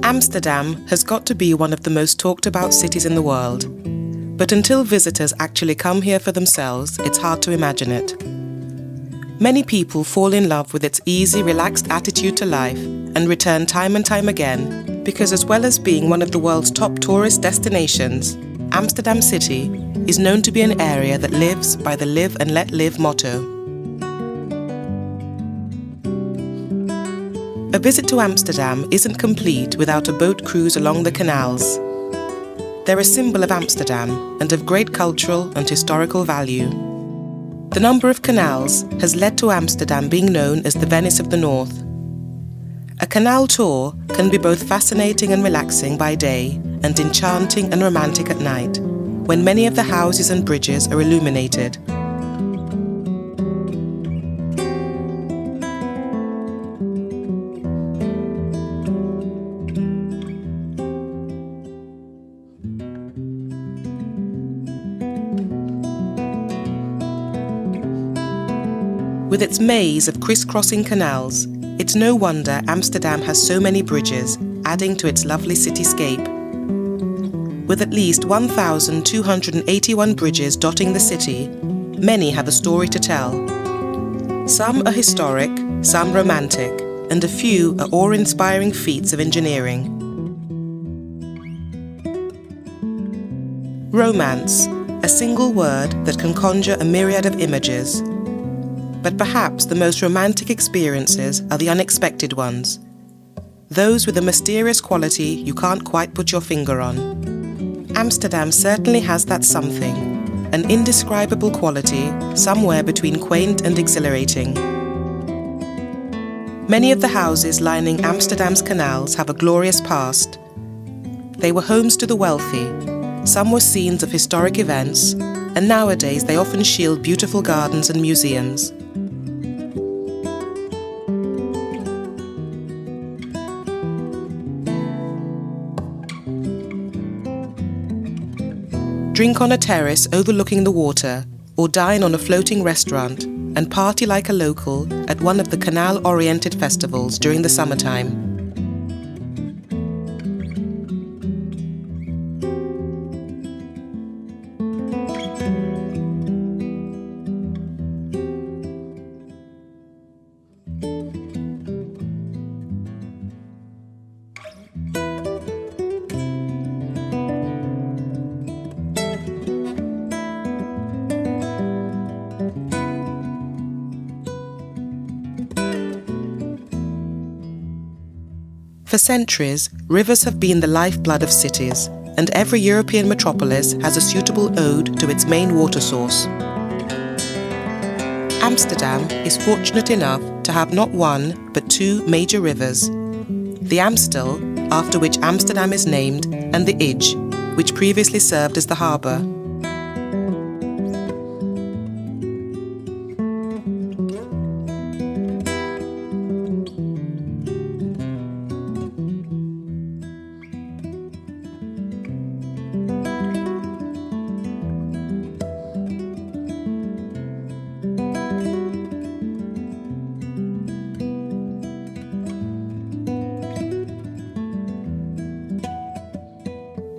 Amsterdam has got to be one of the most talked about cities in the world. But until visitors actually come here for themselves, it's hard to imagine it. Many people fall in love with its easy, relaxed attitude to life and return time and time again because, as well as being one of the world's top tourist destinations, Amsterdam City is known to be an area that lives by the live and let live motto. A visit to Amsterdam isn't complete without a boat cruise along the canals. They're a symbol of Amsterdam and of great cultural and historical value. The number of canals has led to Amsterdam being known as the Venice of the North. A canal tour can be both fascinating and relaxing by day and enchanting and romantic at night, when many of the houses and bridges are illuminated. With its maze of crisscrossing canals, it's no wonder Amsterdam has so many bridges, adding to its lovely cityscape. With at least 1,281 bridges dotting the city, many have a story to tell. Some are historic, some romantic, and a few are awe-inspiring feats of engineering. Romance, a single word that can conjure a myriad of images. But perhaps the most romantic experiences are the unexpected ones. Those with a mysterious quality you can't quite put your finger on. Amsterdam certainly has that something, an indescribable quality somewhere between quaint and exhilarating. Many of the houses lining Amsterdam's canals have a glorious past. They were homes to the wealthy, some were scenes of historic events, and nowadays they often shield beautiful gardens and museums. Drink on a terrace overlooking the water, or dine on a floating restaurant, and party like a local at one of the canal-oriented festivals during the summertime. For centuries, rivers have been the lifeblood of cities, and every European metropolis has a suitable ode to its main water source. Amsterdam is fortunate enough to have not one, but two major rivers. The Amstel, after which Amsterdam is named, and the Ij, which previously served as the harbour.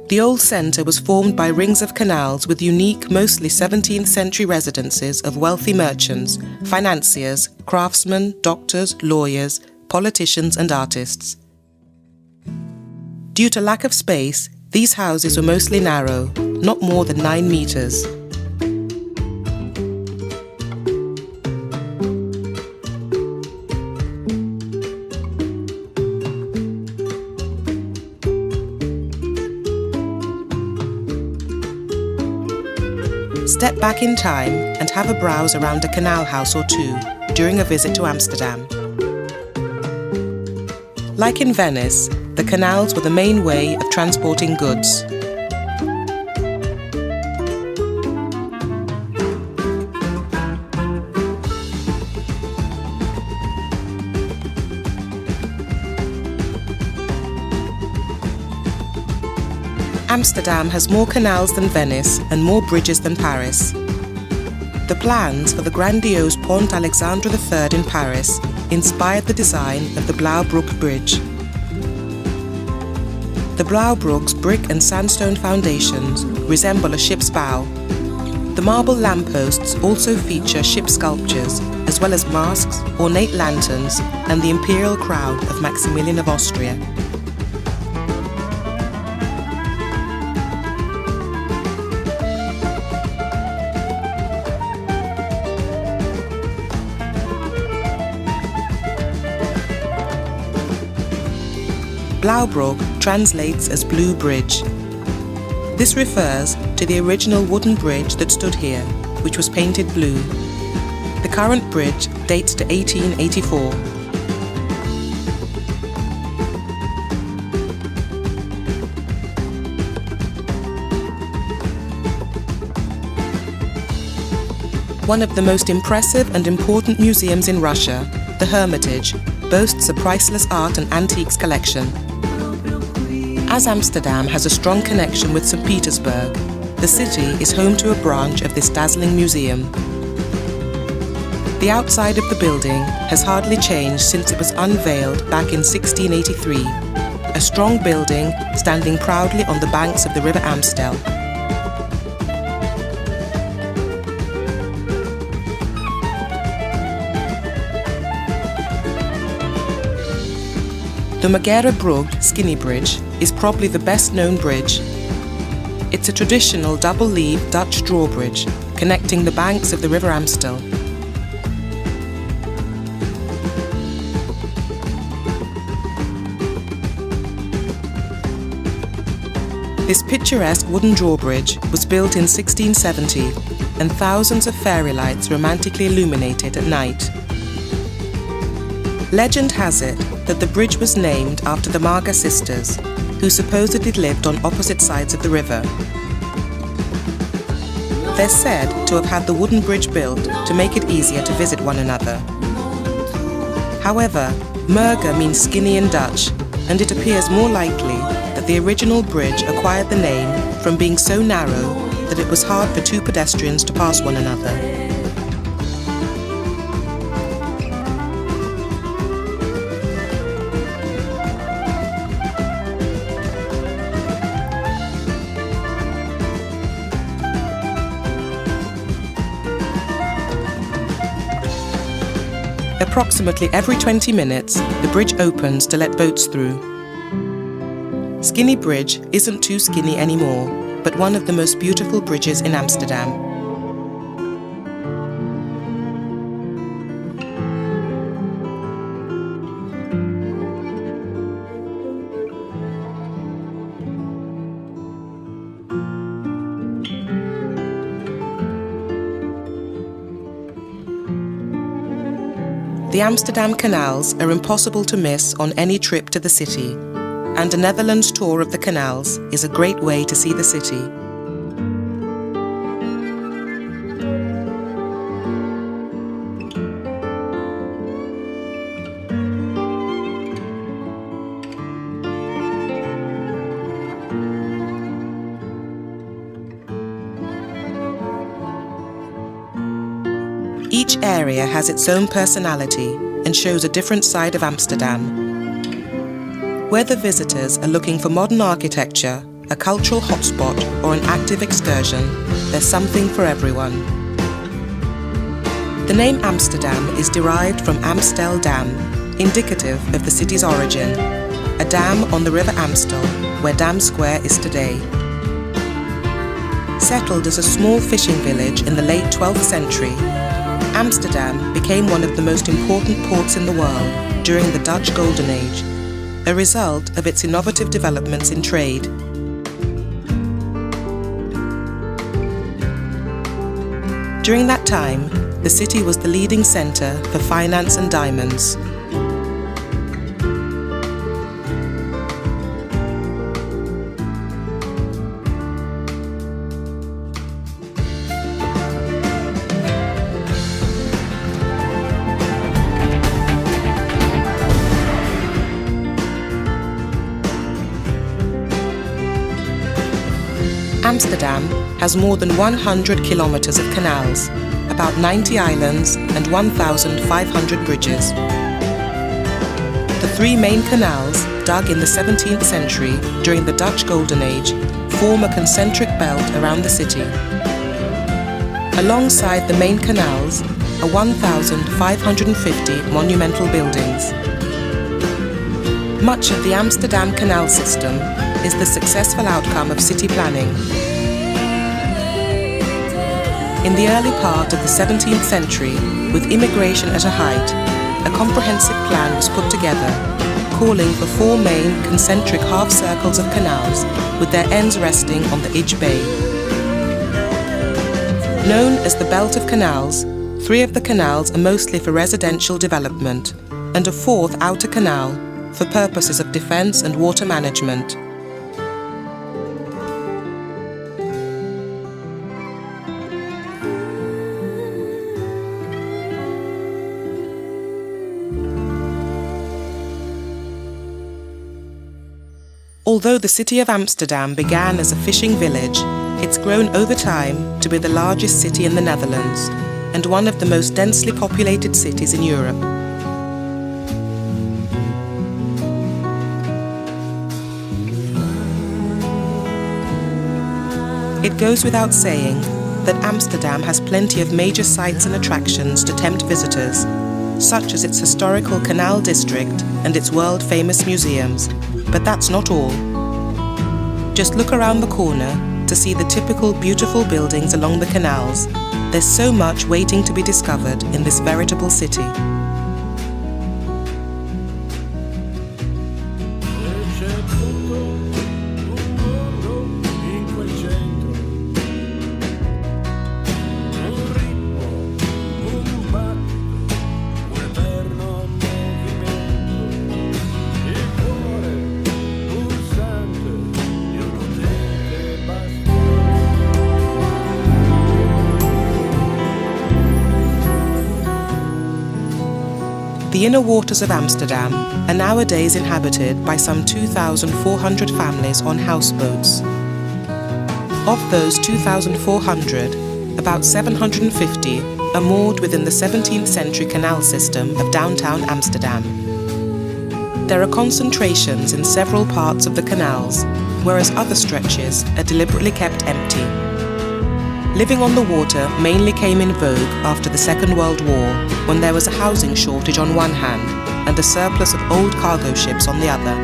The old centre was formed by rings of canals with unique, mostly 17th century residences of wealthy merchants, financiers, craftsmen, doctors, lawyers, politicians and artists. Due to lack of space, these houses were mostly narrow, not more than 9 metres. Step back in time and have a browse around a canal house or two during a visit to Amsterdam. Like in Venice, the canals were the main way of transporting goods. Amsterdam has more canals than Venice and more bridges than Paris. The plans for the grandiose Pont Alexandre III in Paris inspired the design of the Blauwbrug Bridge. The Blauwbroek's brick and sandstone foundations resemble a ship's bow. The marble lampposts also feature ship sculptures, as well as masks, ornate lanterns, and the imperial crown of Maximilian of Austria. Blauwbroek translates as Blue Bridge. This refers to the original wooden bridge that stood here, which was painted blue. The current bridge dates to 1884. One of the most impressive and important museums in Russia, the Hermitage, boasts a priceless art and antiques collection. As Amsterdam has a strong connection with St. Petersburg, the city is home to a branch of this dazzling museum. The outside of the building has hardly changed since it was unveiled back in 1683, a strong building standing proudly on the banks of the River Amstel. The Magere Brug Skinny Bridge is probably the best known bridge. It's a traditional double-leaf Dutch drawbridge connecting the banks of the River Amstel. This picturesque wooden drawbridge was built in 1670, and thousands of fairy lights romantically illuminate it at night. Legend has it that the bridge was named after the Marga sisters, who supposedly lived on opposite sides of the river. They're said to have had the wooden bridge built to make it easier to visit one another. However, Marga means skinny in Dutch, and it appears more likely that the original bridge acquired the name from being so narrow that it was hard for two pedestrians to pass one another. Approximately every 20 minutes, the bridge opens to let boats through. Skinny Bridge isn't too skinny anymore, but one of the most beautiful bridges in Amsterdam. The Amsterdam canals are impossible to miss on any trip to the city, and a Netherlands tour of the canals is a great way to see the city. Each area has its own personality and shows a different side of Amsterdam. Whether visitors are looking for modern architecture, a cultural hotspot, or an active excursion, there's something for everyone. The name Amsterdam is derived from Amstel Dam, indicative of the city's origin, a dam on the River Amstel, where Dam Square is today. Settled as a small fishing village in the late 12th century, Amsterdam became one of the most important ports in the world during the Dutch Golden Age, a result of its innovative developments in trade. During that time, the city was the leading centre for finance and diamonds. Amsterdam has more than 100 kilometers of canals, about 90 islands and 1,500 bridges. The 3 main canals, dug in the 17th century during the Dutch Golden Age, form a concentric belt around the city. Alongside the main canals are 1,550 monumental buildings. Much of the Amsterdam canal system is the successful outcome of city planning. In the early part of the 17th century, with immigration at a height, a comprehensive plan was put together, calling for 4 main concentric half-circles of canals with their ends resting on the Idge Bay. Known as the Belt of Canals, 3 of the canals are mostly for residential development, and a 4th outer canal for purposes of defence and water management. Although the city of Amsterdam began as a fishing village, it's grown over time to be the largest city in the Netherlands and one of the most densely populated cities in Europe. It goes without saying that Amsterdam has plenty of major sights and attractions to tempt visitors, such as its historical canal district and its world-famous museums. But that's not all. Just look around the corner to see the typical beautiful buildings along the canals. There's so much waiting to be discovered in this veritable city. The inner waters of Amsterdam are nowadays inhabited by some 2,400 families on houseboats. Of those 2,400, about 750 are moored within the 17th century canal system of downtown Amsterdam. There are concentrations in several parts of the canals, whereas other stretches are deliberately kept empty. Living on the water mainly came in vogue after the Second World War, when there was a housing shortage on one hand and a surplus of old cargo ships on the other.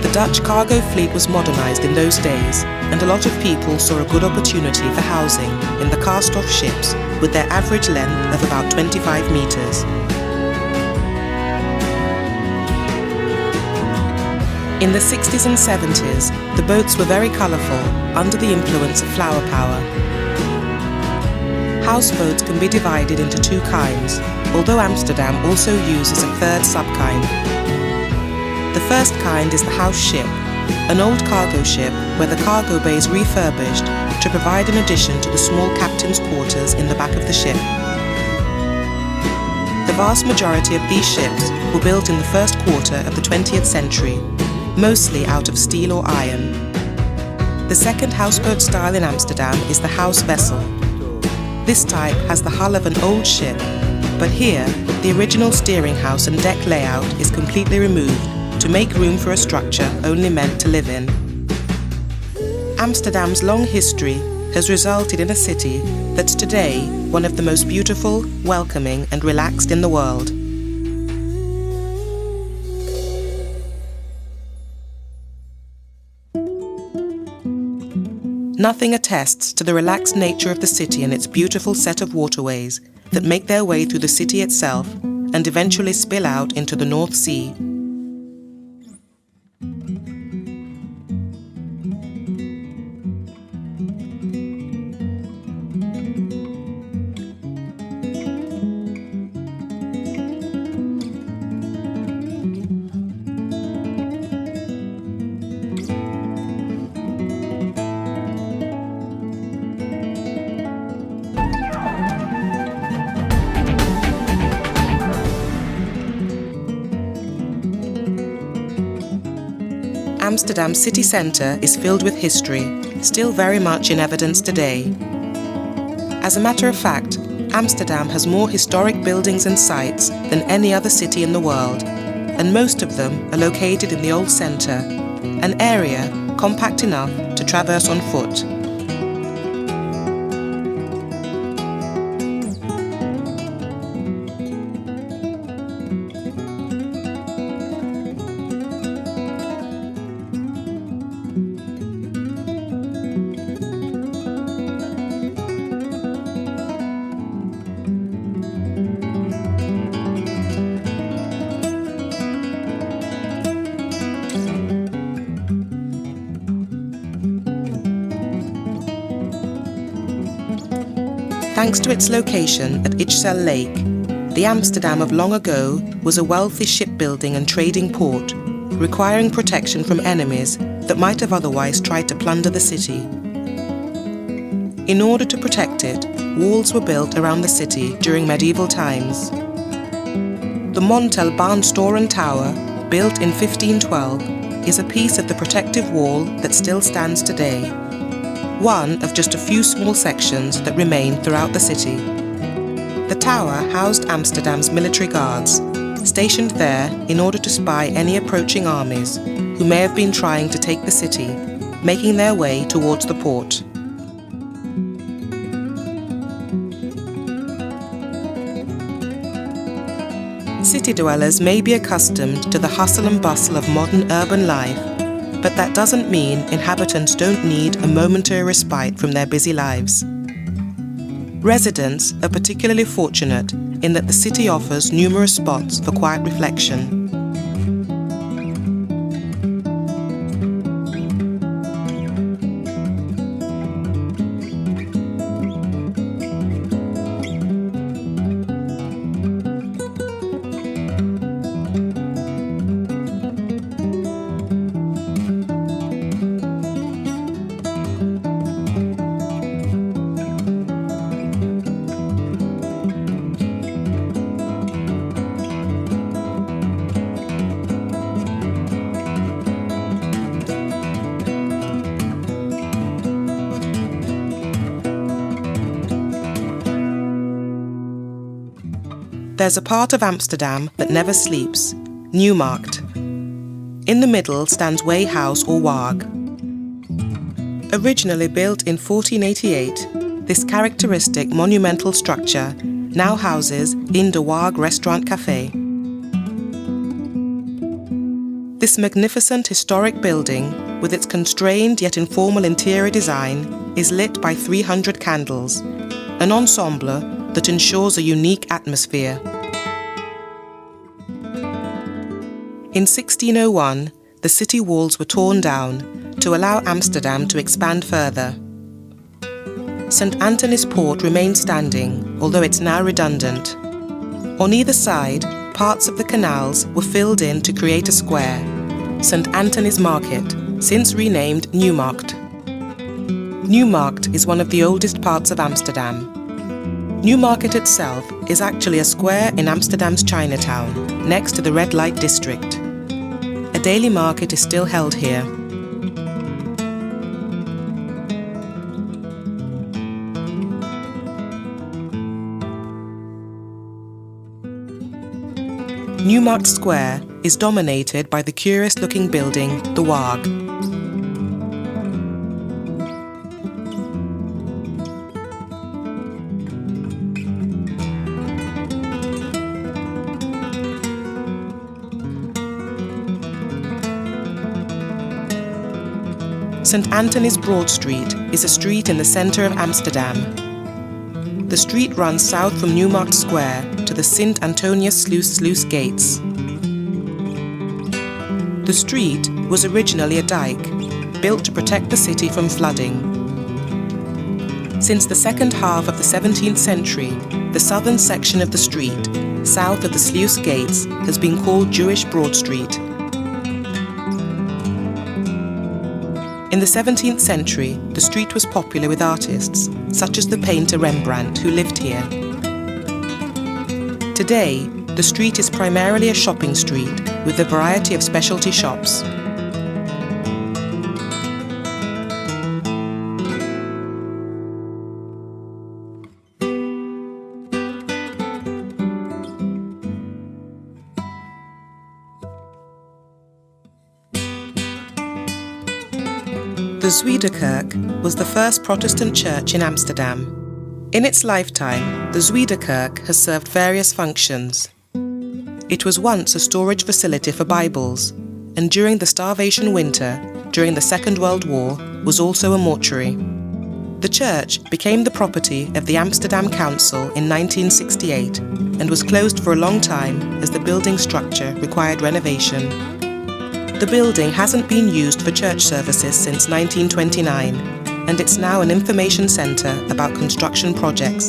The Dutch cargo fleet was modernized in those days, and a lot of people saw a good opportunity for housing in the cast-off ships with their average length of about 25 meters. In the 60s and 70s, the boats were very colourful under the influence of flower power. Houseboats can be divided into 2 kinds, although Amsterdam also uses a 3rd subkind. The first kind is the house ship, an old cargo ship where the cargo bay is refurbished to provide an addition to the small captain's quarters in the back of the ship. The vast majority of these ships were built in the first quarter of the 20th century, mostly out of steel or iron. The second houseboat style in Amsterdam is the house vessel. This type has the hull of an old ship, but here the original steering house and deck layout is completely removed to make room for a structure only meant to live in. Amsterdam's long history has resulted in a city that's today one of the most beautiful, welcoming and relaxed in the world. Nothing attests to the relaxed nature of the city and its beautiful set of waterways that make their way through the city itself and eventually spill out into the North Sea. Amsterdam's city centre is filled with history, still very much in evidence today. As a matter of fact, Amsterdam has more historic buildings and sites than any other city in the world, and most of them are located in the old centre, an area compact enough to traverse on foot. Thanks to its location at Ixchel Lake, the Amsterdam of long ago was a wealthy shipbuilding and trading port, requiring protection from enemies that might have otherwise tried to plunder the city. In order to protect it, walls were built around the city during medieval times. The Montel Barnstoren Tower, built in 1512, is a piece of the protective wall that still stands today, one of just a few small sections that remain throughout the city. The tower housed Amsterdam's military guards, stationed there in order to spy any approaching armies who may have been trying to take the city, making their way towards the port. City dwellers may be accustomed to the hustle and bustle of modern urban life, but that doesn't mean inhabitants don't need a momentary respite from their busy lives. Residents are particularly fortunate in that the city offers numerous spots for quiet reflection. There's a part of Amsterdam that never sleeps, Newmarkt. In the middle stands Way House or Waag. Originally built in 1488, this characteristic monumental structure now houses In de Waag Restaurant Café. This magnificent historic building, with its constrained yet informal interior design, is lit by 300 candles, an ensemble that ensures a unique atmosphere. In 1601, the city walls were torn down to allow Amsterdam to expand further. St. Anthony's Port remains standing, although it's now redundant. On either side, parts of the canals were filled in to create a square, St. Anthony's Market, since renamed Newmarkt. Newmarkt is one of the oldest parts of Amsterdam. Newmarket itself is actually a square in Amsterdam's Chinatown, next to the red light district. A daily market is still held here. Newmarkt Square is dominated by the curious-looking building, the Waag. St. Anthony's Broad Street is a street in the centre of Amsterdam. The street runs south from Newmarkt Square to the Sint Antonius sluice gates. The street was originally a dike, built to protect the city from flooding. Since the second half of the 17th century, the southern section of the street, south of the sluice gates, has been called Jewish Broad Street. In the 17th century, the street was popular with artists, such as the painter Rembrandt, who lived here. Today, the street is primarily a shopping street with a variety of specialty shops. The Zuiderkerk was the first Protestant church in Amsterdam. In its lifetime, the Zuiderkerk has served various functions. It was once a storage facility for Bibles, and during the starvation winter, during the Second World War, was also a mortuary. The church became the property of the Amsterdam Council in 1968 and was closed for a long time as the building structure required renovation. The building hasn't been used for church services since 1929, and it's now an information centre about construction projects.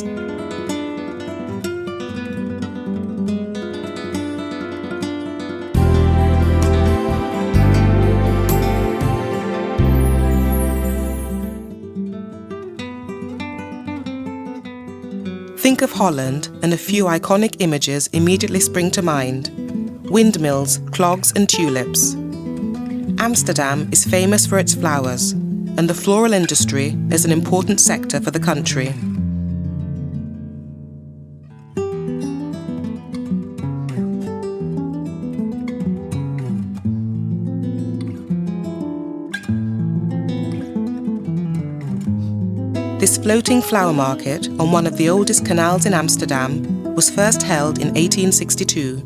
Think of Holland and a few iconic images immediately spring to mind: windmills, clogs and tulips. Amsterdam is famous for its flowers, and the floral industry is an important sector for the country. This floating flower market on one of the oldest canals in Amsterdam was first held in 1862.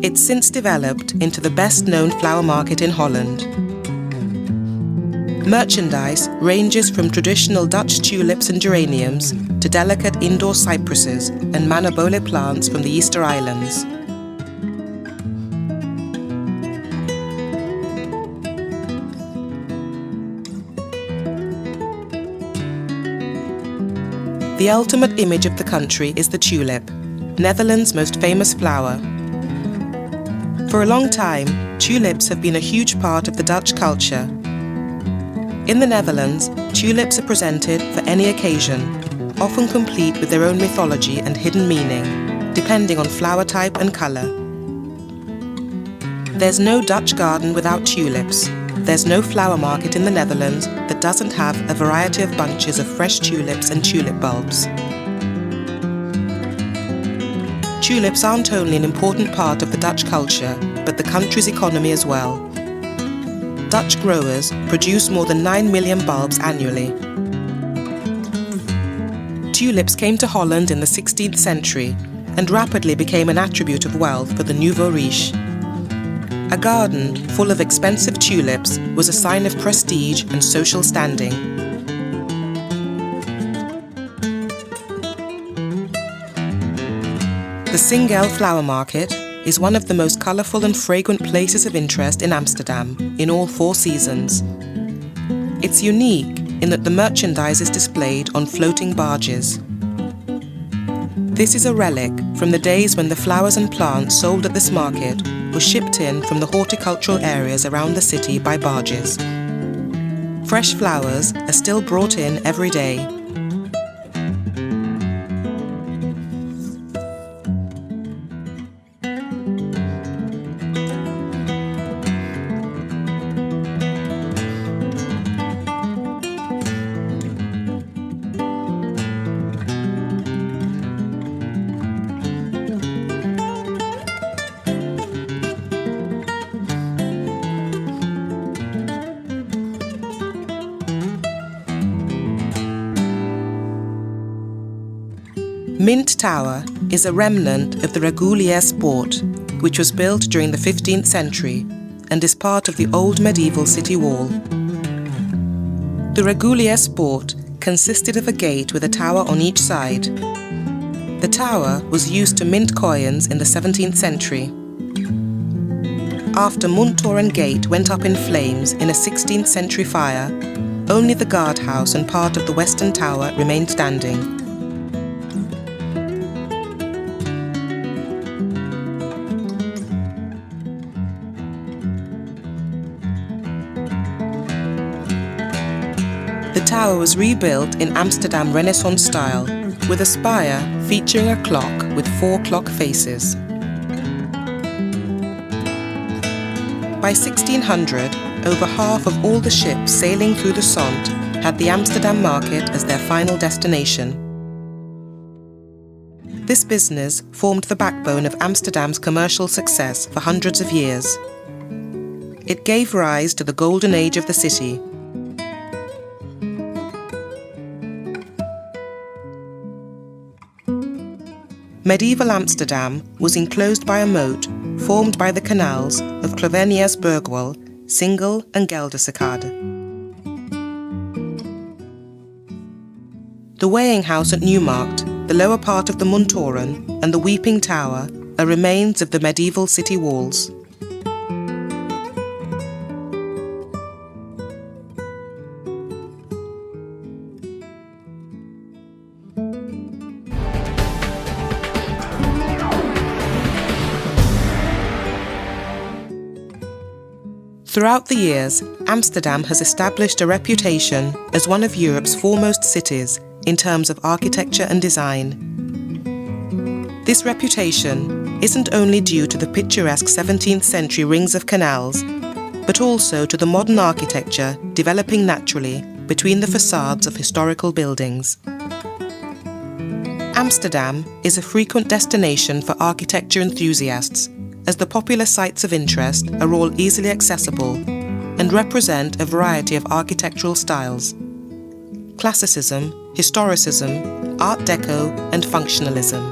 It's since developed into the best-known flower market in Holland. Merchandise ranges from traditional Dutch tulips and geraniums to delicate indoor cypresses and manabole plants from the Easter Islands. The ultimate image of the country is the tulip, Netherlands' most famous flower. For a long time, tulips have been a huge part of the Dutch culture. In the Netherlands, tulips are presented for any occasion, often complete with their own mythology and hidden meaning, depending on flower type and colour. There's no Dutch garden without tulips. There's no flower market in the Netherlands that doesn't have a variety of bunches of fresh tulips and tulip bulbs. Tulips aren't only an important part of the Dutch culture, but the country's economy as well. Dutch growers produce more than 9 million bulbs annually. Tulips came to Holland in the 16th century and rapidly became an attribute of wealth for the nouveau riche. A garden full of expensive tulips was a sign of prestige and social standing. The Singel Flower Market is one of the most colourful and fragrant places of interest in Amsterdam in all 4 seasons. It's unique in that the merchandise is displayed on floating barges. This is a relic from the days when the flowers and plants sold at this market were shipped in from the horticultural areas around the city by barges. Fresh flowers are still brought in every day. Mint Tower is a remnant of the Regulier Poort, which was built during the 15th century and is part of the old medieval city wall. The Regulier Poort consisted of a gate with a tower on each side. The tower was used to mint coins in the 17th century. After Muntoren Gate went up in flames in a 16th century fire, only the guardhouse and part of the western tower remained standing. The tower was rebuilt in Amsterdam Renaissance style, with a spire featuring a clock with 4 clock faces. By 1600, over half of all the ships sailing through the Sont had the Amsterdam market as their final destination. This business formed the backbone of Amsterdam's commercial success for hundreds of years. It gave rise to the golden age of the city, Medieval Amsterdam was enclosed by a moat formed by the canals of Clovenius-Burgwal, Singel and Geldersekade. The weighing house at Newmarkt, the lower part of the Muntoren and the Weeping Tower are remains of the medieval city walls. Throughout the years, Amsterdam has established a reputation as one of Europe's foremost cities in terms of architecture and design. This reputation isn't only due to the picturesque 17th century rings of canals, but also to the modern architecture developing naturally between the facades of historical buildings. Amsterdam is a frequent destination for architecture enthusiasts, as the popular sites of interest are all easily accessible and represent a variety of architectural styles: classicism, historicism, Art Deco, and functionalism.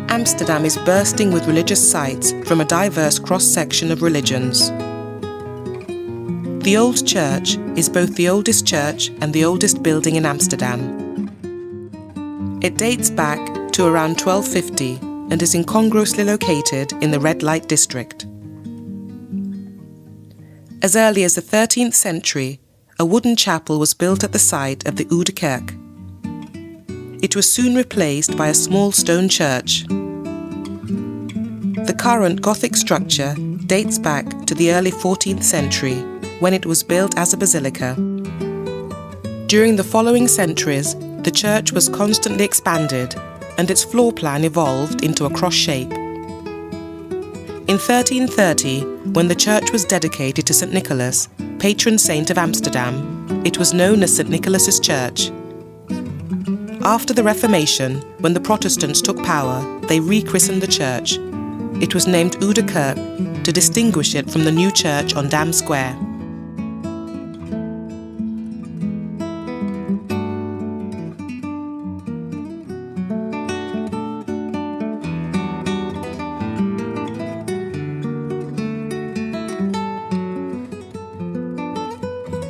Amsterdam is bursting with religious sites from a diverse cross-section of religions. The Old Church is both the oldest church and the oldest building in Amsterdam. It dates back to around 1250 and is incongruously located in the red light district. As early as the 13th century, a wooden chapel was built at the site of the Oude Kerk. It was soon replaced by a small stone church. The current Gothic structure dates back to the early 14th century, when it was built as a basilica. During the following centuries, the church was constantly expanded and its floor plan evolved into a cross shape. In 1330, when the church was dedicated to St. Nicholas, patron saint of Amsterdam, it was known as St. Nicholas's Church. After the Reformation, when the Protestants took power, they rechristened the church. It was named Oude Kerk to distinguish it from the new church on Dam Square.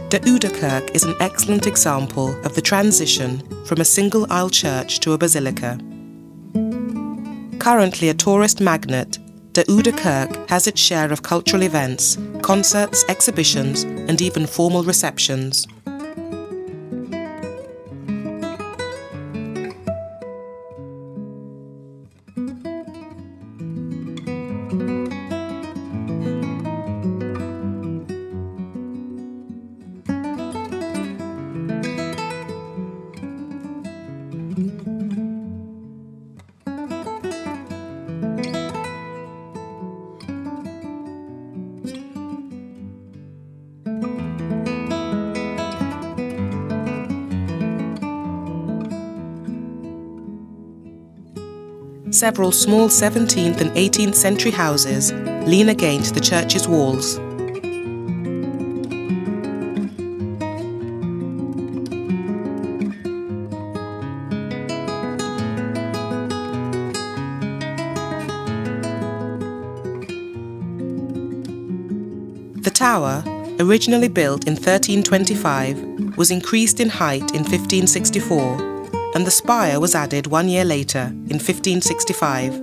De Oude Kerk is an excellent example of the transition from a single-aisle church to a basilica. Currently a tourist magnet, De Oude Kerk has its share of cultural events, concerts, exhibitions, and even formal receptions. Several small 17th and 18th century houses lean against the church's walls. The tower, originally built in 1325, was increased in height in 1564, and the spire was added 1 year later, in 1565.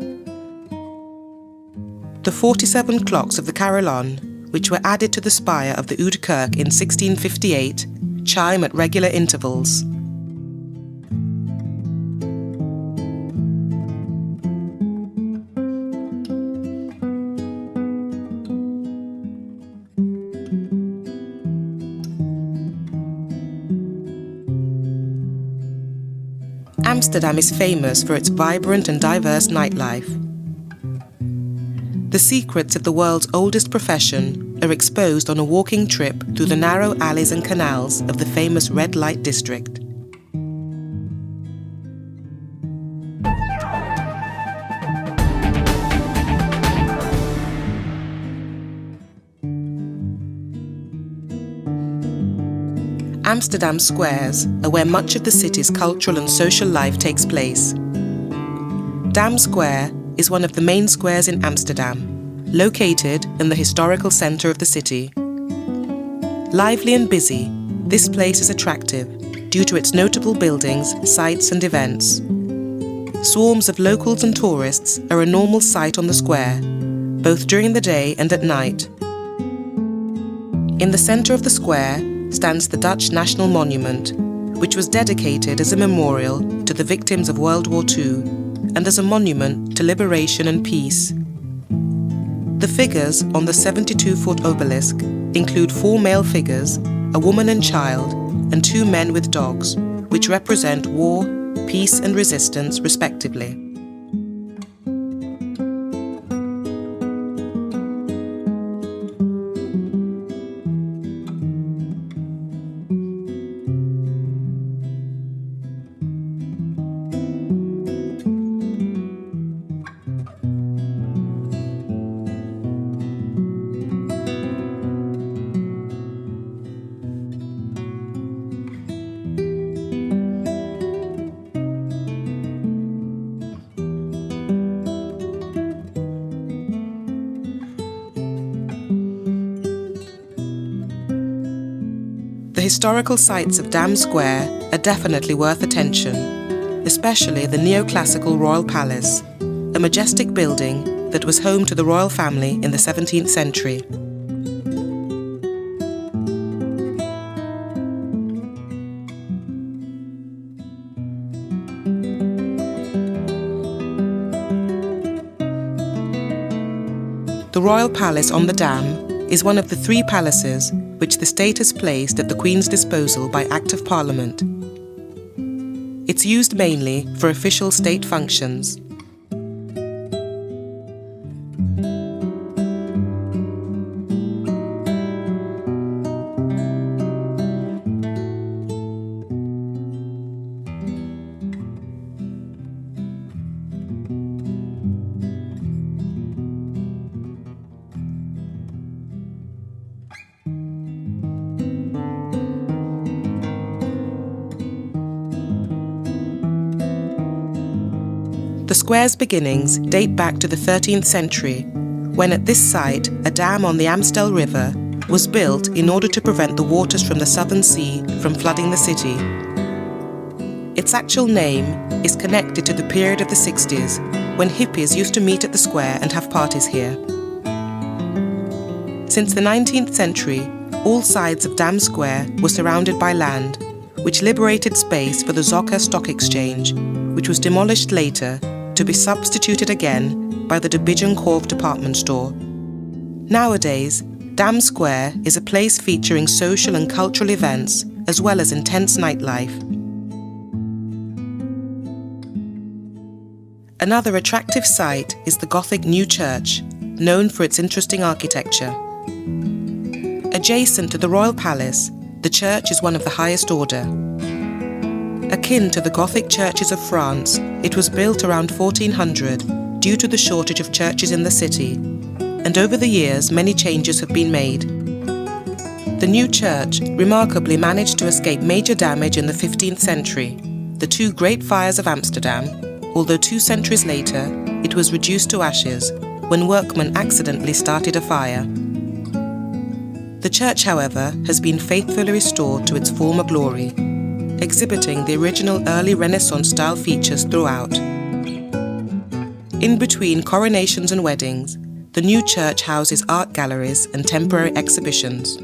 The 47 clocks of the carillon, which were added to the spire of the Oude Kerk in 1658, chime at regular intervals. Amsterdam is famous for its vibrant and diverse nightlife. The secrets of the world's oldest profession are exposed on a walking trip through the narrow alleys and canals of the famous red light district. Amsterdam squares are where much of the city's cultural and social life takes place. Dam Square is one of the main squares in Amsterdam, located in the historical centre of the city. Lively and busy, this place is attractive due to its notable buildings, sites and events. Swarms of locals and tourists are a normal sight on the square, both during the day and at night. In the centre of the square stands the Dutch National Monument, which was dedicated as a memorial to the victims of World War II and as a monument to liberation and peace. The figures on the 72-foot obelisk include 4 male figures, a woman and child, and 2 men with dogs, which represent war, peace and resistance respectively. The historical sites of Dam Square are definitely worth attention, especially the neoclassical Royal Palace, a majestic building that was home to the royal family in the 17th century. The Royal Palace on the Dam is one of the 3 palaces which the state has placed at the Queen's disposal by Act of Parliament. It's used mainly for official state functions. The square's beginnings date back to the 13th century, when at this site a dam on the Amstel River was built in order to prevent the waters from the Southern Sea from flooding the city. Its actual name is connected to the period of the 60s, when hippies used to meet at the square and have parties here. Since the 19th century, all sides of Dam Square were surrounded by land, which liberated space for the Zocher Stock Exchange, which was demolished later to be substituted again by the De Bijenkorf department store. Nowadays, Dam Square is a place featuring social and cultural events as well as intense nightlife. Another attractive site is the Gothic New Church, known for its interesting architecture. Adjacent to the Royal Palace, the church is one of the highest order. Akin to the Gothic churches of France, it was built around 1400 due to the shortage of churches in the city, and over the years many changes have been made. The new church remarkably managed to escape major damage in the 15th century, the 2 great fires of Amsterdam, although 2 centuries later it was reduced to ashes when workmen accidentally started a fire. The church, however, has been faithfully restored to its former glory, exhibiting the original early Renaissance-style features throughout. In between coronations and weddings, the new church houses art galleries and temporary exhibitions.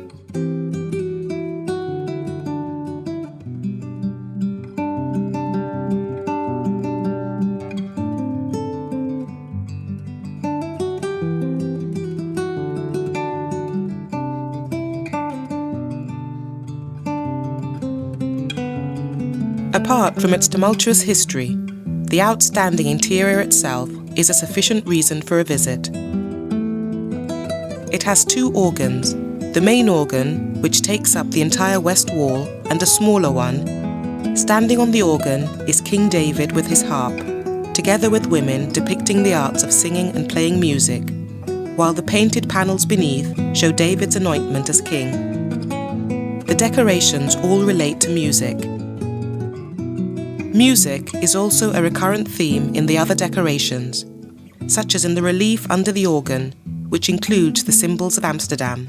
Apart from its tumultuous history, the outstanding interior itself is a sufficient reason for a visit. It has 2 organs, the main organ, which takes up the entire west wall, and a smaller one. Standing on the organ is King David with his harp, together with women depicting the arts of singing and playing music, while the painted panels beneath show David's anointment as king. The decorations all relate to music. Music is also a recurrent theme in the other decorations, such as in the relief under the organ, which includes the symbols of Amsterdam.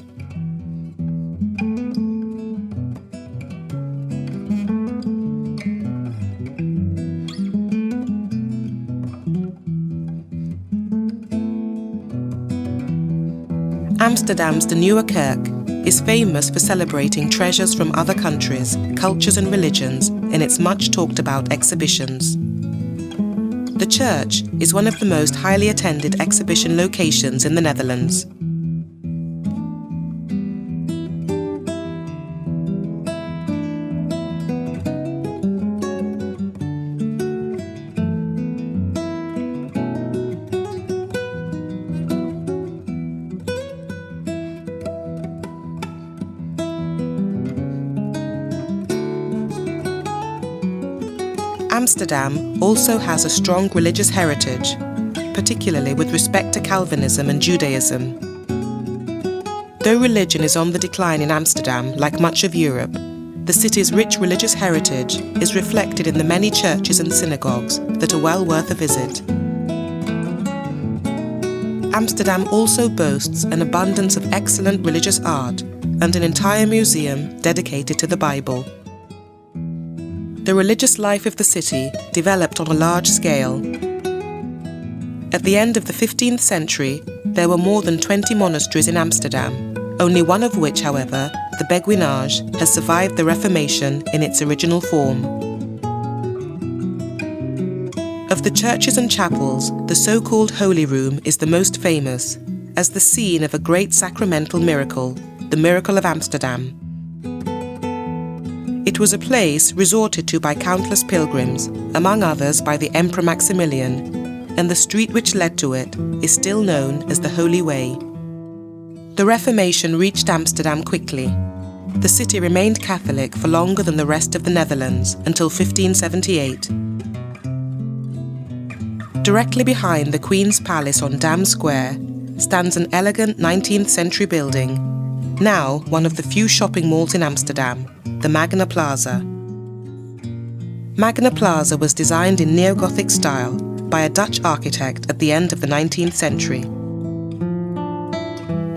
Amsterdam's De Nieuwe Kerk is famous for celebrating treasures from other countries, cultures and religions in its much talked about exhibitions. The church is one of the most highly attended exhibition locations in the Netherlands. Amsterdam also has a strong religious heritage, particularly with respect to Calvinism and Judaism. Though religion is on the decline in Amsterdam, like much of Europe, the city's rich religious heritage is reflected in the many churches and synagogues that are well worth a visit. Amsterdam also boasts an abundance of excellent religious art and an entire museum dedicated to the Bible. The religious life of the city developed on a large scale. At the end of the 15th century, there were more than 20 monasteries in Amsterdam, only one of which, however, the Beguinage, has survived the Reformation in its original form. Of the churches and chapels, the so-called Holy Room is the most famous, as the scene of a great sacramental miracle, the Miracle of Amsterdam. It was a place resorted to by countless pilgrims, among others by the Emperor Maximilian, and the street which led to it is still known as the Holy Way. The Reformation reached Amsterdam quickly. The city remained Catholic for longer than the rest of the Netherlands, until 1578. Directly behind the Queen's Palace on Dam Square stands an elegant 19th century building, now one of the few shopping malls in Amsterdam, the Magna Plaza. Magna Plaza was designed in neo-Gothic style by a Dutch architect at the end of the 19th century.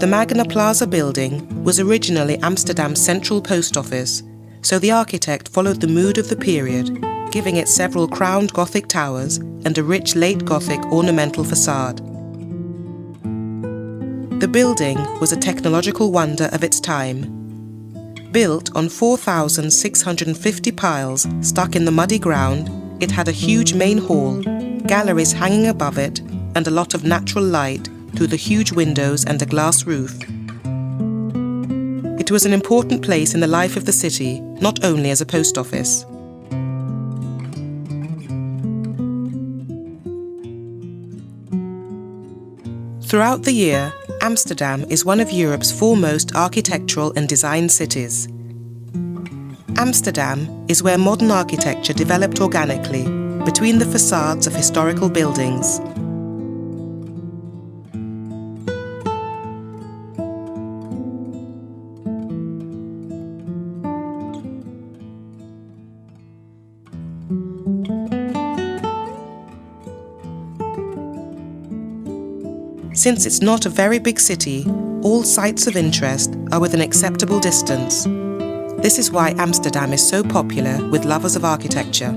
The Magna Plaza building was originally Amsterdam's central post office, so the architect followed the mood of the period, giving it several crowned Gothic towers and a rich late Gothic ornamental facade. The building was a technological wonder of its time. Built on 4,650 piles stuck in the muddy ground, it had a huge main hall, galleries hanging above it, and a lot of natural light through the huge windows and a glass roof. It was an important place in the life of the city, not only as a post office. Throughout the year, Amsterdam is one of Europe's foremost architectural and design cities. Amsterdam is where modern architecture developed organically between the facades of historical buildings. Since it's not a very big city, all sites of interest are within acceptable distance. This is why Amsterdam is so popular with lovers of architecture.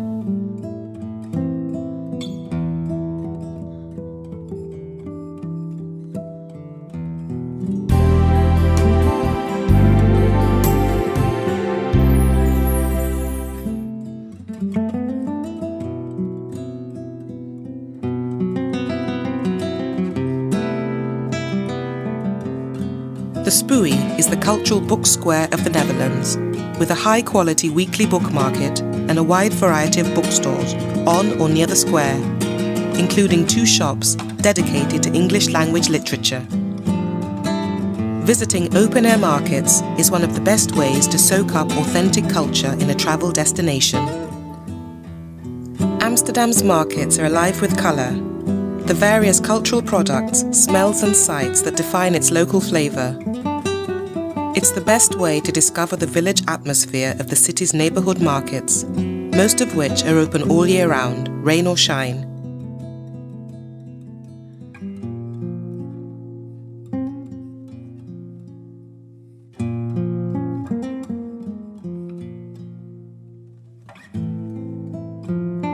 The Spui is the cultural book square of the Netherlands, with a high-quality weekly book market and a wide variety of bookstores on or near the square, including 2 shops dedicated to English language literature. Visiting open-air markets is one of the best ways to soak up authentic culture in a travel destination. Amsterdam's markets are alive with colour, the various cultural products, smells and sights that define its local flavour. It's the best way to discover the village atmosphere of the city's neighbourhood markets, most of which are open all year round, rain or shine.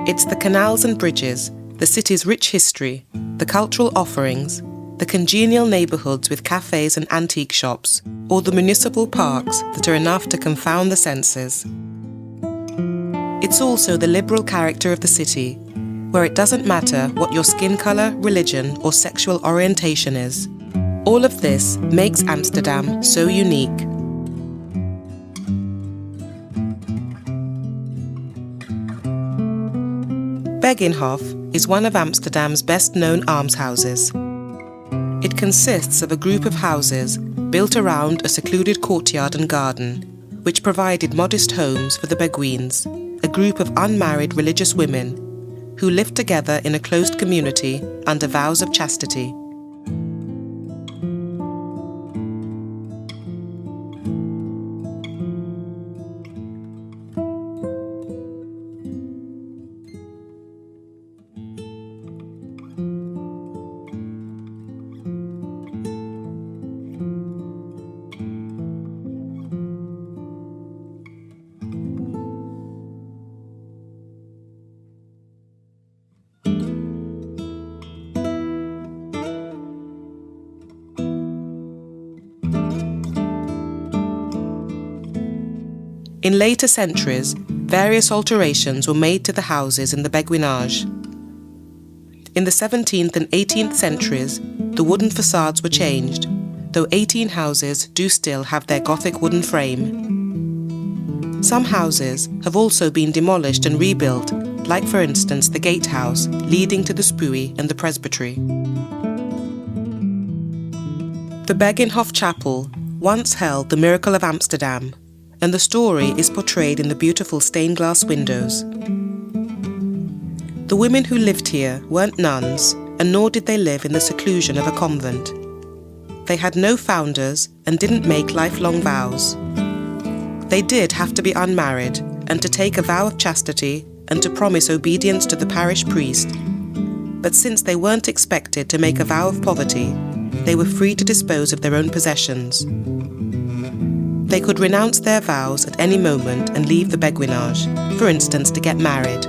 It's the canals and bridges, the city's rich history, the cultural offerings, the congenial neighbourhoods with cafes and antique shops, or the municipal parks that are enough to confound the senses. It's also the liberal character of the city, where it doesn't matter what your skin colour, religion or sexual orientation is. All of this makes Amsterdam so unique. Begijnhof is one of Amsterdam's best-known almshouses. It consists of a group of houses built around a secluded courtyard and garden, which provided modest homes for the Beguines, a group of unmarried religious women who lived together in a closed community under vows of chastity. In later centuries, various alterations were made to the houses in the Beguinage. In the 17th and 18th centuries, the wooden facades were changed, though 18 houses do still have their Gothic wooden frame. Some houses have also been demolished and rebuilt, like for instance the gatehouse leading to the Spui and the presbytery. The Begijnhof Chapel once held the miracle of Amsterdam, and the story is portrayed in the beautiful stained glass windows. The women who lived here weren't nuns, and nor did they live in the seclusion of a convent. They had no founders and didn't make lifelong vows. They did have to be unmarried and to take a vow of chastity and to promise obedience to the parish priest. But since they weren't expected to make a vow of poverty, they were free to dispose of their own possessions. They could renounce their vows at any moment and leave the Beguinage, for instance to get married.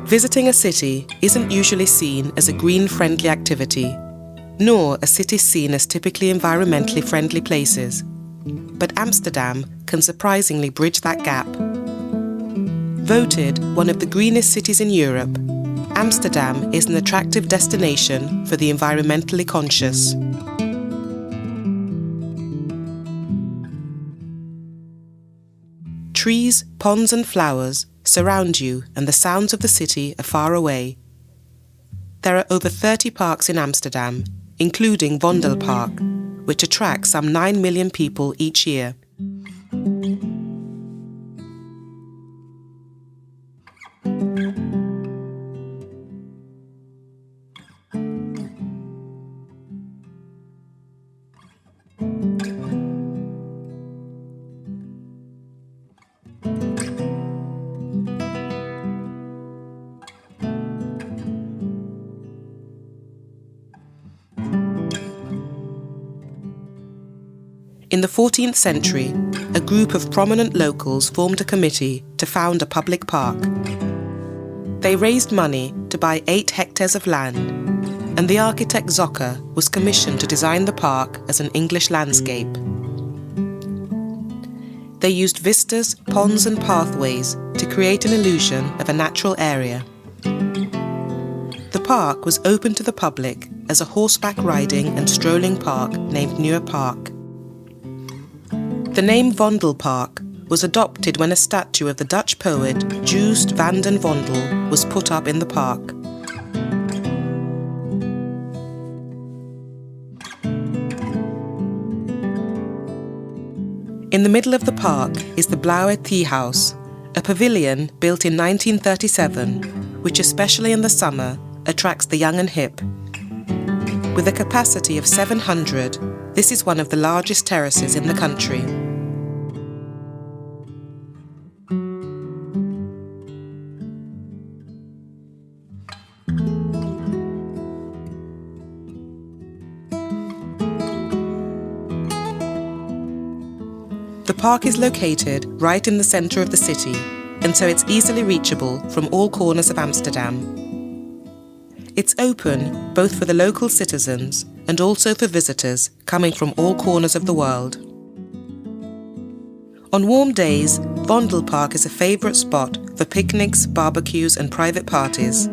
Visiting a city isn't usually seen as a green-friendly activity, nor are cities seen as typically environmentally friendly places. But Amsterdam can surprisingly bridge that gap. Voted one of the greenest cities in Europe, Amsterdam is an attractive destination for the environmentally conscious. Trees, ponds and flowers surround you and the sounds of the city are far away. There are over 30 parks in Amsterdam, including Vondelpark, which attracts some 9 million people each year. In the 14th century, a group of prominent locals formed a committee to found a public park. They raised money to buy 8 hectares of land, and the architect Zocker was commissioned to design the park as an English landscape. They used vistas, ponds and pathways to create an illusion of a natural area. The park was open to the public as a horseback riding and strolling park named Nieuwe Park. The name Vondelpark was adopted when a statue of the Dutch poet Joost van den Vondel was put up in the park. In the middle of the park is the Blauwe Tea House, a pavilion built in 1937, which especially in the summer attracts the young and hip. With a capacity of 700, this is one of the largest terraces in the country. The park is located right in the centre of the city, and so it's easily reachable from all corners of Amsterdam. It's open both for the local citizens and also for visitors coming from all corners of the world. On warm days, Vondelpark is a favourite spot for picnics, barbecues and private parties.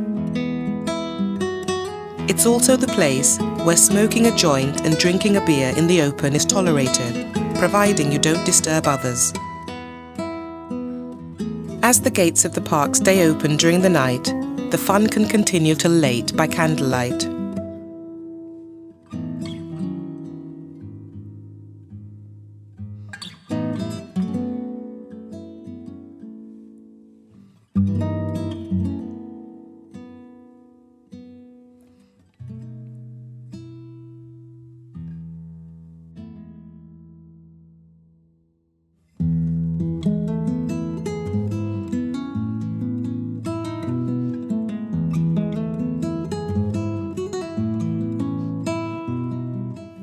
It's also the place where smoking a joint and drinking a beer in the open is tolerated, providing you don't disturb others. As the gates of the park stay open during the night, the fun can continue till late by candlelight.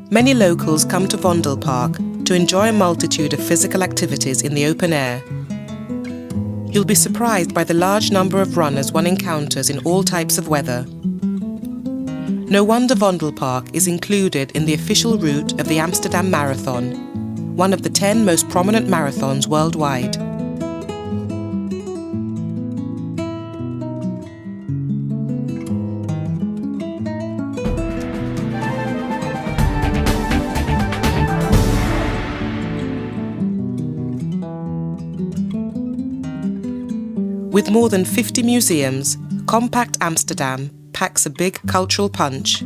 Many locals come to Vondelpark to enjoy a multitude of physical activities in the open air. You'll be surprised by the large number of runners one encounters in all types of weather. No wonder Vondelpark is included in the official route of the Amsterdam Marathon, one of the 10 most prominent marathons worldwide. With more than 50 museums, compact Amsterdam packs a big cultural punch.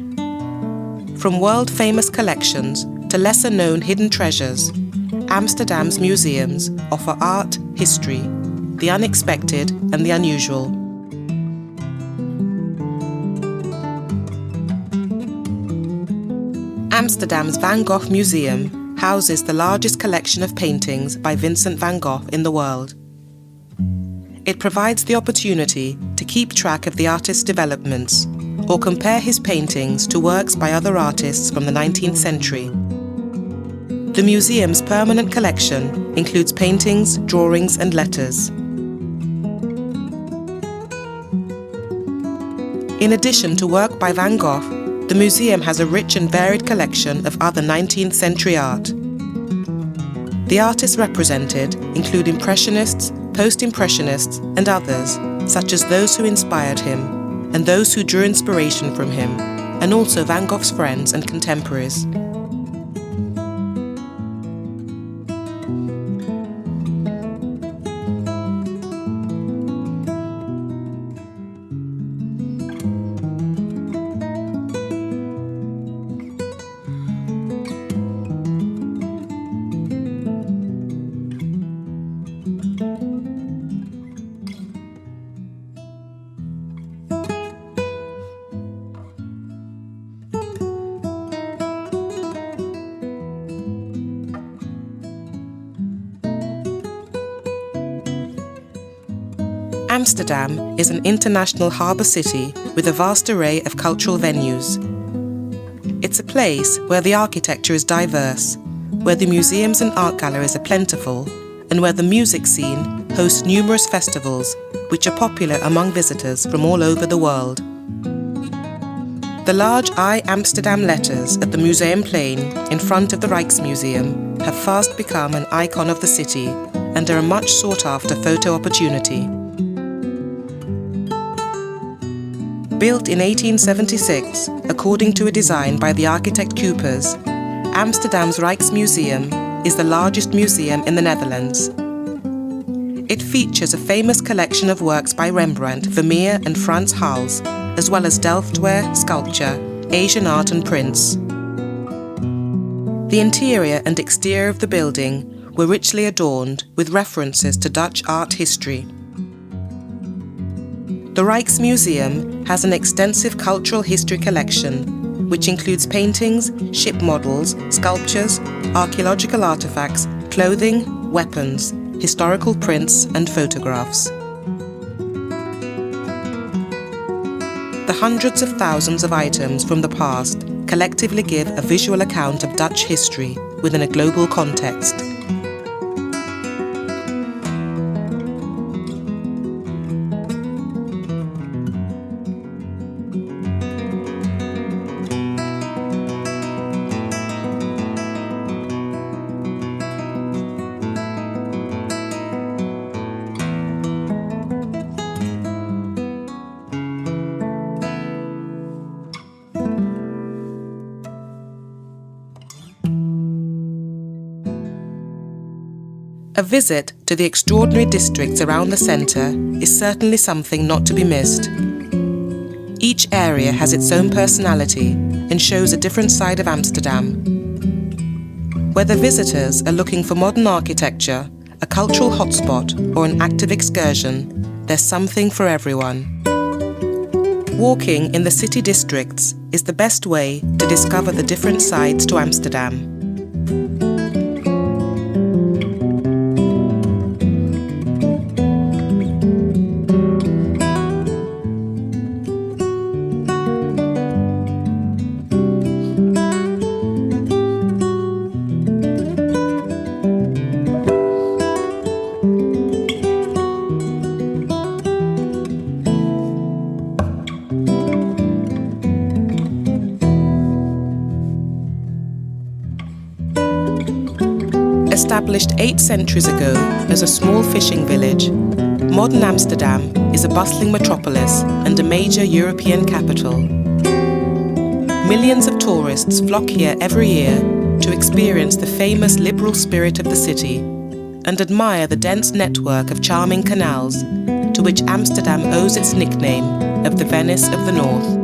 From world-famous collections to lesser-known hidden treasures, Amsterdam's museums offer art, history, the unexpected and the unusual. Amsterdam's Van Gogh Museum houses the largest collection of paintings by Vincent van Gogh in the world. It provides the opportunity to keep track of the artist's developments or compare his paintings to works by other artists from the 19th century. The museum's permanent collection includes paintings, drawings and letters. In addition to work by Van Gogh, the museum has a rich and varied collection of other 19th century art. The artists represented include Impressionists, Post-Impressionists and others, such as those who inspired him and those who drew inspiration from him, and also Van Gogh's friends and contemporaries. Amsterdam is an international harbour city with a vast array of cultural venues. It's a place where the architecture is diverse, where the museums and art galleries are plentiful, and where the music scene hosts numerous festivals which are popular among visitors from all over the world. The large I Amsterdam letters at the Museumplein in front of the Rijksmuseum have fast become an icon of the city and are a much sought-after photo opportunity. Built in 1876, according to a design by the architect Coopers, Amsterdam's Rijksmuseum is the largest museum in the Netherlands. It features a famous collection of works by Rembrandt, Vermeer and Frans Hals, as well as Delftware, sculpture, Asian art and prints. The interior and exterior of the building were richly adorned with references to Dutch art history. The Rijksmuseum has an extensive cultural history collection, which includes paintings, ship models, sculptures, archaeological artifacts, clothing, weapons, historical prints and photographs. The hundreds of thousands of items from the past collectively give a visual account of Dutch history within a global context. A visit to the extraordinary districts around the centre is certainly something not to be missed. Each area has its own personality and shows a different side of Amsterdam. Whether visitors are looking for modern architecture, a cultural hotspot or an active excursion, there's something for everyone. Walking in the city districts is the best way to discover the different sides to Amsterdam. Established 8 centuries ago as a small fishing village, modern Amsterdam is a bustling metropolis and a major European capital. Millions of tourists flock here every year to experience the famous liberal spirit of the city and admire the dense network of charming canals to which Amsterdam owes its nickname of the Venice of the North.